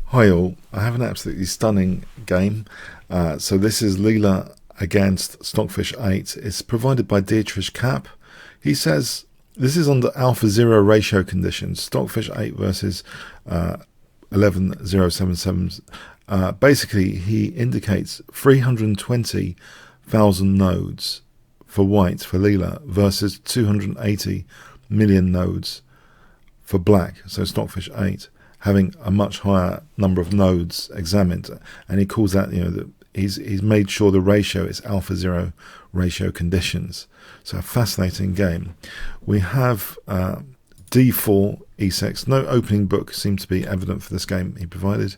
Hi all, I have an absolutely stunning game. So this is Leela against Stockfish 8. It's provided by Dietrich Kapp. He says this is under Alpha Zero ratio conditions. Stockfish 8 versus 11077. Basically, he indicates 320,000 nodes for white, for Leela, versus 280 million nodes for black, so Stockfish 8, having a much higher number of nodes examined, and he calls that, that he's made sure the ratio is Alpha Zero ratio conditions. So a fascinating game. We have D4, E6. No opening book seems to be evident for this game he provided.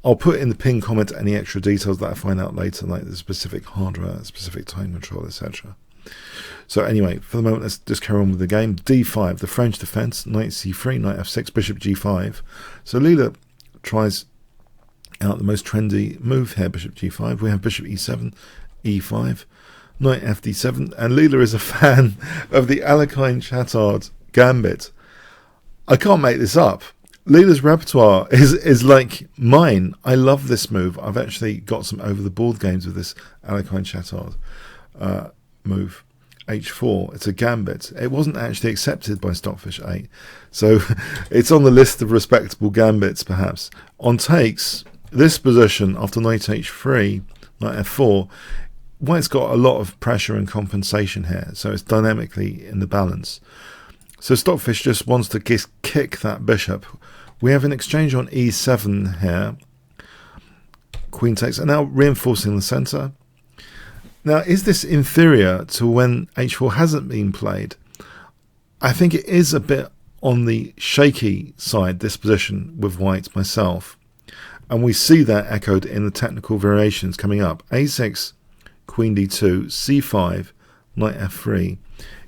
I'll put in the pinned comment any extra details that I find out later, like the specific hardware, specific time control, etc. So anyway, for the moment, let's just carry on with the game. D5, the French defence, knight c3, knight f6, bishop g5. So Leela tries out the most trendy move here, bishop g5. We have bishop e7, e5, knight fd7, and Leela is a fan of the Alekhine-Chattard gambit. I can't make this up. Leela's repertoire is like mine. I love this move. I've actually got some over-the-board games with this Alekhine-Chattard move. H4, it's a gambit. It wasn't actually accepted by Stockfish 8, so it's on the list of respectable gambits perhaps. On takes, this position after knight h3, knight f4, white's got a lot of pressure and compensation here, so it's dynamically in the balance. So Stockfish just wants to kick that bishop. We have an exchange on e7 here. Queen takes, and now reinforcing the centre. Now, is this inferior to when h4 hasn't been played? I think it is a bit on the shaky side, this position with white myself. And we see that echoed in the technical variations coming up. a6, queen d2, c5, knight f3.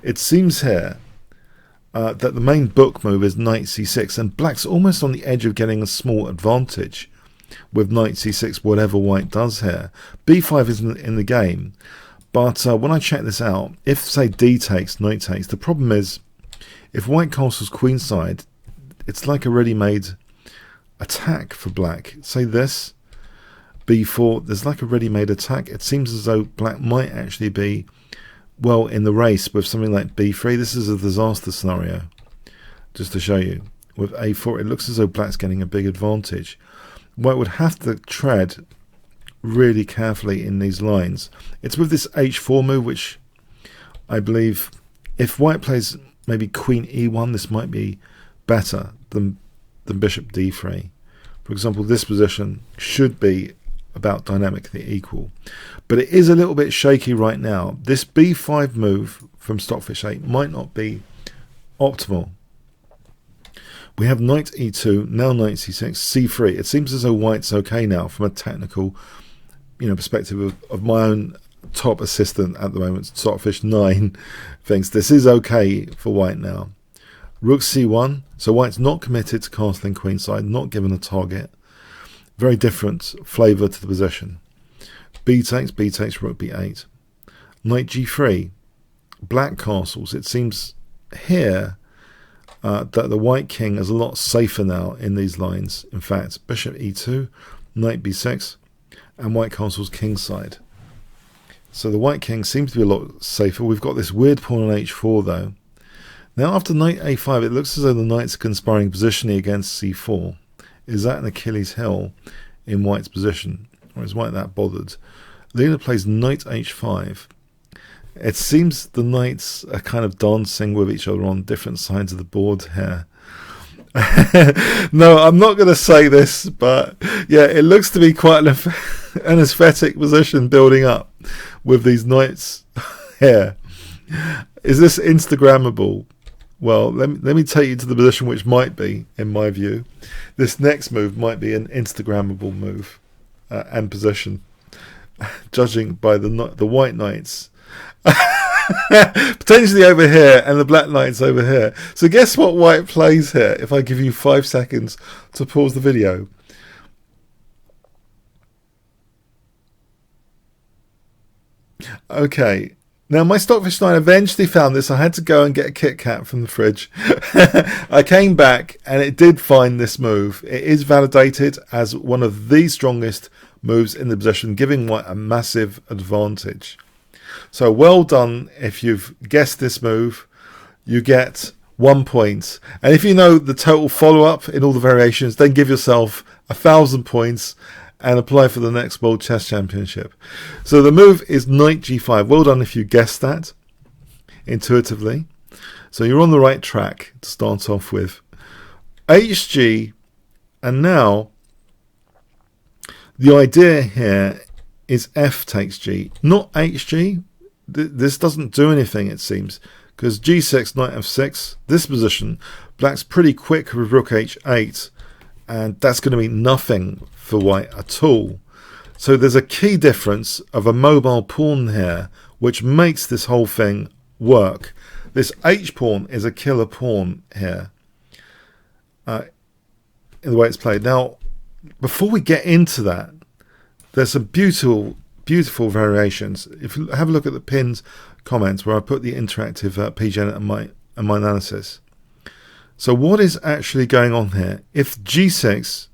It seems here that the main book move is knight c6, and black's almost on the edge of getting a small advantage with knight c6, whatever white does here. b5 isn't in the game, but when I check this out, if say d takes, knight takes, the problem is if white castles queenside, it's like a ready-made attack for black. Say this, b4, there's like a ready-made attack. It seems as though black might actually be well in the race with something like b3. This is a disaster scenario, just to show you. With a4, it looks as though black's getting a big advantage. White would have to tread really carefully in these lines. It's with this h4 move, which I believe if white plays maybe queen e1, this might be better than bishop d3. For example, this position should be about dynamically equal, but it is a little bit shaky right now. This b5 move from Stockfish 8 might not be optimal. We have knight e2, now knight c6, c3. It seems as though white's okay now from a technical, perspective of my own top assistant at the moment, Stockfish 9, thinks this is okay for white now. Rook c1, so white's not committed to castling queenside, not given a target. Very different flavour to the position. B takes, rook b8. Knight g3, black castles. It seems here that the white king is a lot safer now in these lines. In fact, bishop e2, knight b6, and white castles kingside. So the white king seems to be a lot safer. We've got this weird pawn on h4 though. Now after knight a5, it looks as though the knights are conspiring positionally against c4. Is that an Achilles heel in white's position? Or is white that bothered? Leela plays knight h5. It seems the knights are kind of dancing with each other on different sides of the board here. No, I'm not going to say this, but yeah, it looks to be quite an aesthetic position building up with these knights here. Is this Instagrammable? Well, let me take you to the position which might be, in my view. This next move might be an Instagrammable move and position, judging by the white knights. Potentially over here and the black knights over here. So guess what white plays here if I give you 5 seconds to pause the video. Okay, Now, my Stockfish 9 eventually found this. I had to go and get a Kit Kat from the fridge. I came back and it did find this move. It is validated as one of the strongest moves in the position, giving white a massive advantage. So well done if you've guessed this move. You get 1 point. And if you know the total follow-up in all the variations, then give yourself 1,000 points and apply for the next World Chess Championship. So the move is knight g5. Well done if you guessed that intuitively. So you're on the right track to start off with. hg, and now the idea here is f takes g, not hg. This doesn't do anything, it seems, because g6, knight f6, this position, black's pretty quick with rook h8, and that's going to mean nothing for white at all. So there's a key difference of a mobile pawn here, which makes this whole thing work. This h pawn is a killer pawn here, in the way it's played. Now, before we get into that, there's some beautiful variations. If you have a look at the pinned comments where I put the interactive PGen and my analysis. So what is actually going on here? If g6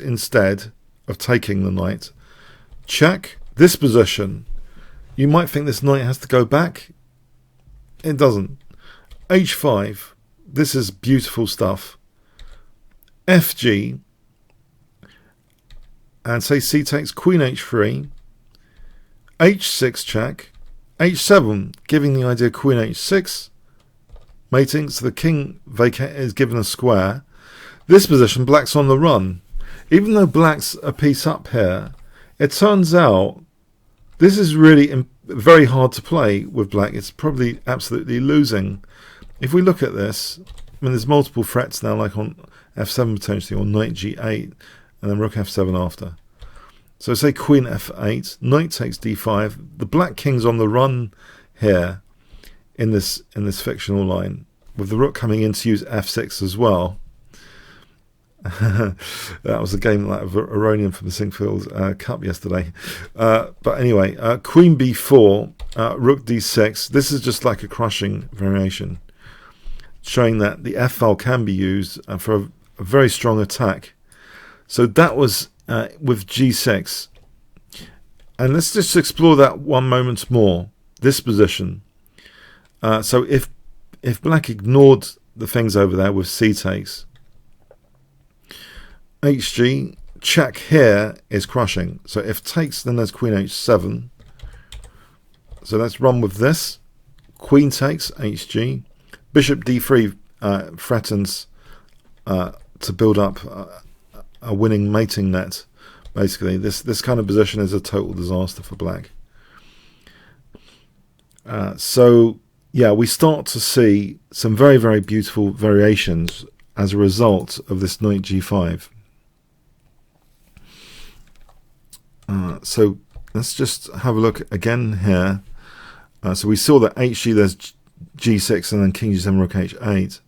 instead of taking the knight, check this position, you might think this knight has to go back. It doesn't. h5, this is beautiful stuff. fg, and say c takes queen h3, h6 check, h7, giving the idea queen h6, mating, so the king is given a square. This position, black's on the run. Even though black's a piece up here, it turns out this is really very hard to play with black. It's probably absolutely losing. If we look at this, I mean, there's multiple threats now, like on f7 potentially, or knight g8, and then rook f7 after. So say queen f8, knight takes d5. The black king's on the run here in this fictional line, with the rook coming in to use f6 as well. That was a game like Aronian from the Singfield Cup yesterday. But anyway, queen b4, rook d6. This is just like a crushing variation, showing that the f file can be used for a very strong attack. So that was with g6, and let's just explore that one moment more. This position. So if black ignored the things over there with c takes, hg, check here is crushing. So if takes, then there's queen h7. So let's run with this. Queen takes, hg, bishop d3 threatens to build up a winning mating net. Basically, this kind of position is a total disaster for black. So yeah, we start to see some very, very beautiful variations as a result of this knight g5. So let's just have a look again here. So we saw that hg, there's g6, and then king g7, rook h8.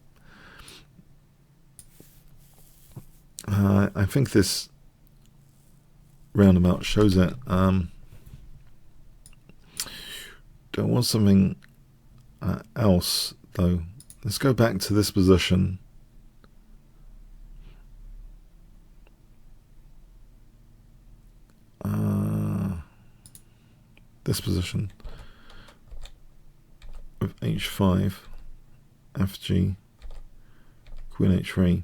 I think this roundabout shows it. There was something else though. Let's go back to this position. This position with h5, fg, queen h3.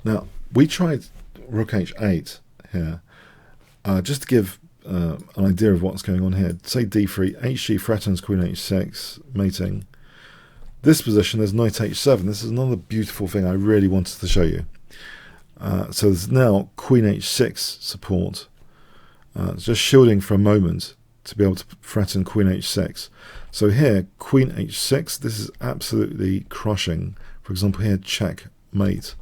Now we tried rook h8 here, just to give an idea of what's going on here. Say d3, hg threatens queen h6, mating. This position, there's knight h7. This is another beautiful thing I really wanted to show you. So there's now queen h6 support. Just shielding for a moment to be able to threaten queen h6. So here, queen h6, this is absolutely crushing. For example, here, check, mate.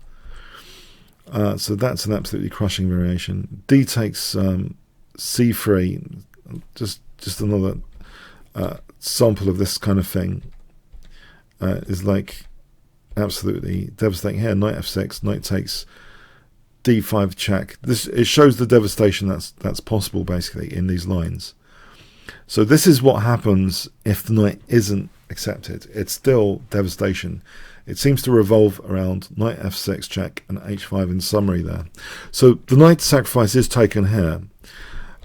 So that's an absolutely crushing variation. D takes c3, just another sample of this kind of thing. Is like absolutely devastating here. Knight f6, knight takes d5 check. It shows the devastation that's possible basically in these lines. So this is what happens if the knight isn't accepted. It's still devastation. It seems to revolve around knight f6 check and h5 in summary there. So the knight sacrifice is taken here.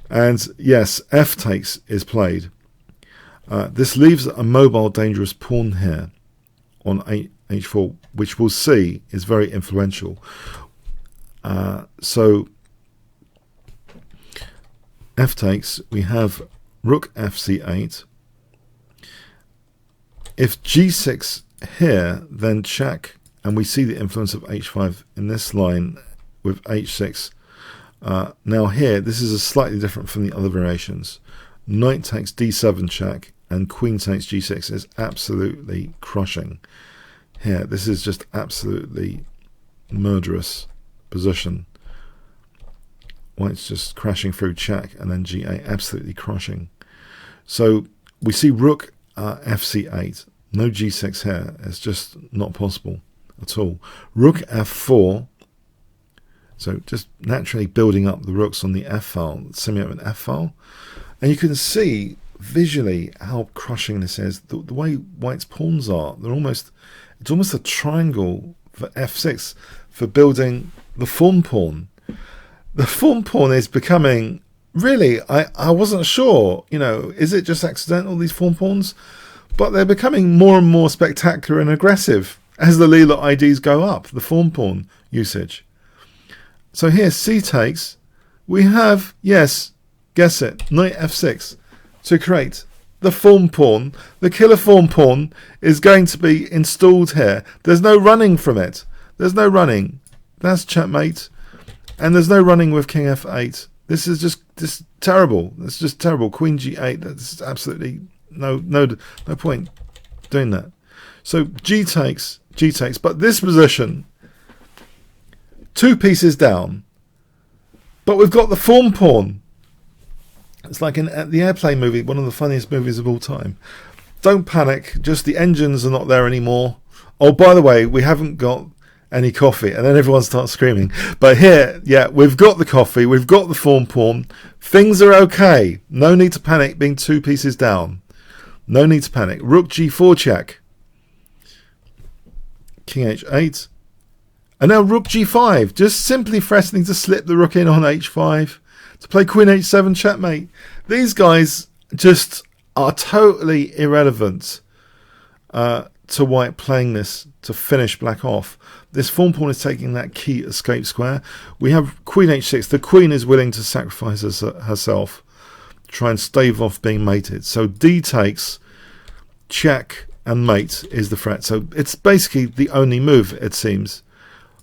And yes, f takes is played. This leaves a mobile dangerous pawn here on h4, which we'll see is very influential. So f takes, we have rook fc8. If g6 here, then check, and we see the influence of h5 in this line with h6. Now here, this is slightly different from the other variations. Knight takes d7 check, and queen takes g6 is absolutely crushing. Here, this is just absolutely murderous position. White's just crashing through check, and then g8, absolutely crushing. So we see rook fc8, no g6 here. It's just not possible at all. Rook f4. So just naturally building up the rooks on the f file, semi-open f file, and you can see visually how crushing this is. The way White's pawns are, it's almost a triangle for f6 for building the Thorn pawn. The Thorn pawn is becoming really, I wasn't sure, is it just accidental, these Thorn pawns? But they're becoming more and more spectacular and aggressive as the Leela IDs go up, the Thorn pawn usage. So here, c takes, we have, yes, guess it, knight f6 to create the Thorn pawn. The killer Thorn pawn is going to be installed here. There's no running from it. There's no running. That's checkmate. And there's no running with king f8. This is just terrible. It's just terrible. Queen g8, that's absolutely no point doing that. So g takes, but this position, 2 pieces down, but we've got the Thorn pawn. It's like at the Airplane movie, one of the funniest movies of all time. Don't panic, just the engines are not there anymore. Oh, by the way, we haven't got any coffee, and then everyone starts screaming. But here, yeah, we've got the coffee, we've got the Thorn pawn. Things are okay. No need to panic being 2 pieces down. No need to panic. Rook g4 check. King h8. And now rook g5, just simply threatening to slip the rook in on h5 to play queen h7 checkmate. These guys just are totally irrelevant to White playing this to finish black off. This Thorn pawn is taking that key escape square. We have queen h6. The queen is willing to sacrifice herself to try and stave off being mated. So d takes, check, and mate is the threat. So it's basically the only move, it seems.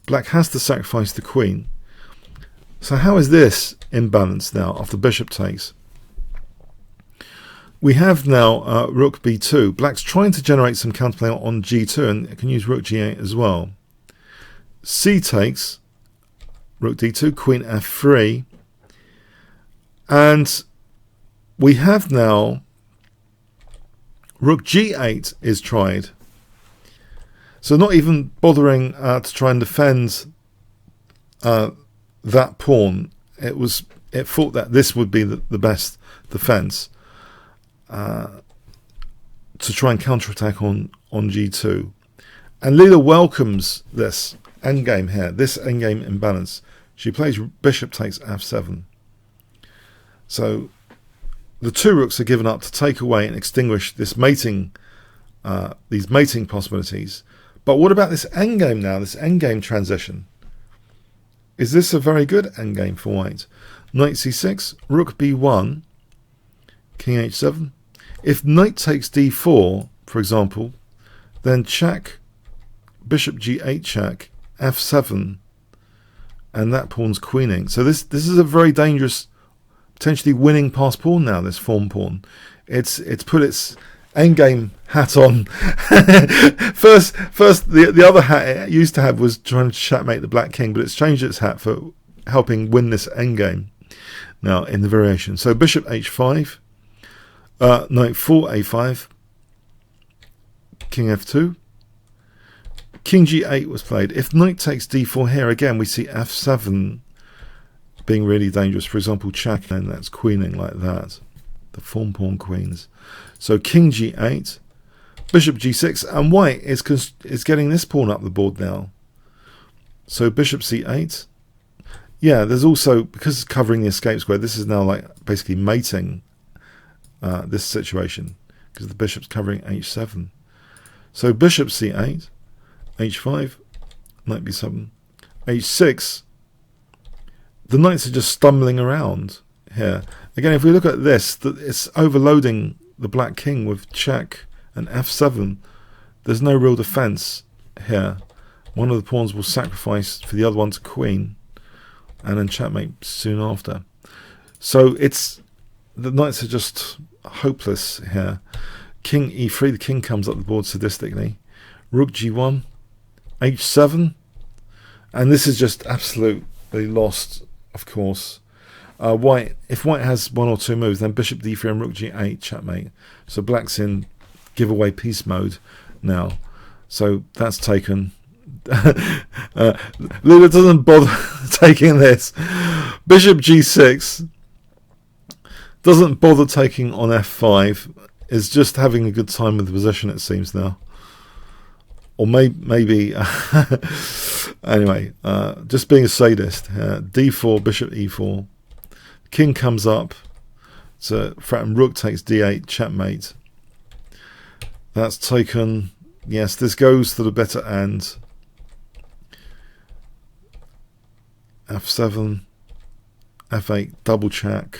Black has to sacrifice the queen. So how is this imbalanced now after bishop takes? We have now rook b2. Black's trying to generate some counterplay on g2 and can use rook g8 as well. C takes, rook d2, queen f3. And we have now rook g8 is tried. So not even bothering to try and defend that pawn. It thought that this would be the best defense to try and counterattack on g2. And Leela welcomes this endgame here, this endgame imbalance. She plays bishop takes f7. So the 2 rooks are given up to take away and extinguish this mating, these mating possibilities. But what about this endgame now, this endgame transition? Is this a very good endgame for White? Knight c6, rook b1, king h7. If knight takes d4, for example, then check, bishop g8 check, f7, and that pawn's queening. So this is a very dangerous, potentially winning pass pawn now, this Thorn pawn. It's put its endgame hat on. first the other hat it used to have was trying to checkmate the black king, but it's changed its hat for helping win this endgame now in the variation. So bishop h5, knight 4 a5, king f2, King G8 was played. If knight takes D4 here, again, we see F7 being really dangerous. For example, check, and that's queening like that. The form pawn queens. So King G8, Bishop G6, and white is getting this pawn up the board now. So Bishop C8. Yeah, there's also, because it's covering the escape square, this is now like basically mating this situation, because the bishop's covering H7. So Bishop C8, H5, knight B7, H6. The knights are just stumbling around here. Again, if we look at this, it's overloading the black king with check and F7. There's no real defense here. One of the pawns will sacrifice for the other one to queen, and then checkmate soon after. So the knights are just hopeless here. King E3, the king comes up the board sadistically. Rook G1, H7, and this is just absolutely lost, of course. If white has one or two moves, then Bishop D3 and Rook G8, checkmate. So black's in giveaway piece mode now. So that's taken. Leela doesn't bother taking this. Bishop G6 doesn't bother taking on F5. Is just having a good time with the position, it seems now. Or maybe anyway, just being a sadist. D4, Bishop E4. King comes up to threaten Rook takes D8, checkmate. That's taken. Yes, this goes to the better end. F7, F8, double check.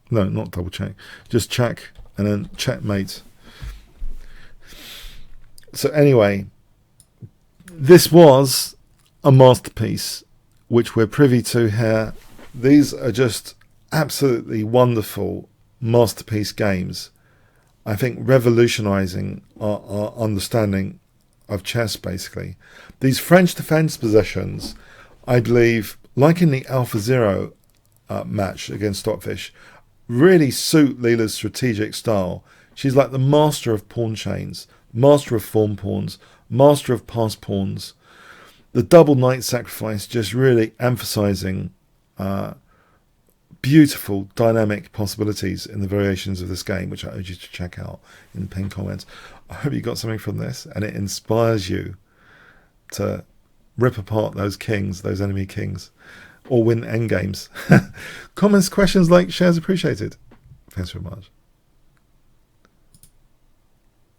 No, not double check. Just check and then checkmate. So anyway, this was a masterpiece, which we're privy to here. These are just absolutely wonderful masterpiece games. I think revolutionizing our understanding of chess, basically. These French defense positions, I believe, like in the AlphaGo Zero match against Stockfish, really suit Leela's strategic style. She's like the master of pawn chains, master of form pawns, master of pass pawns. The double knight sacrifice just really emphasizing beautiful dynamic possibilities in the variations of this game, which I urge you to check out in the pinned comments. I hope you got something from this and it inspires you to rip apart those kings, those enemy kings, or win endgames. Comments, questions, likes, shares appreciated. Thanks very much.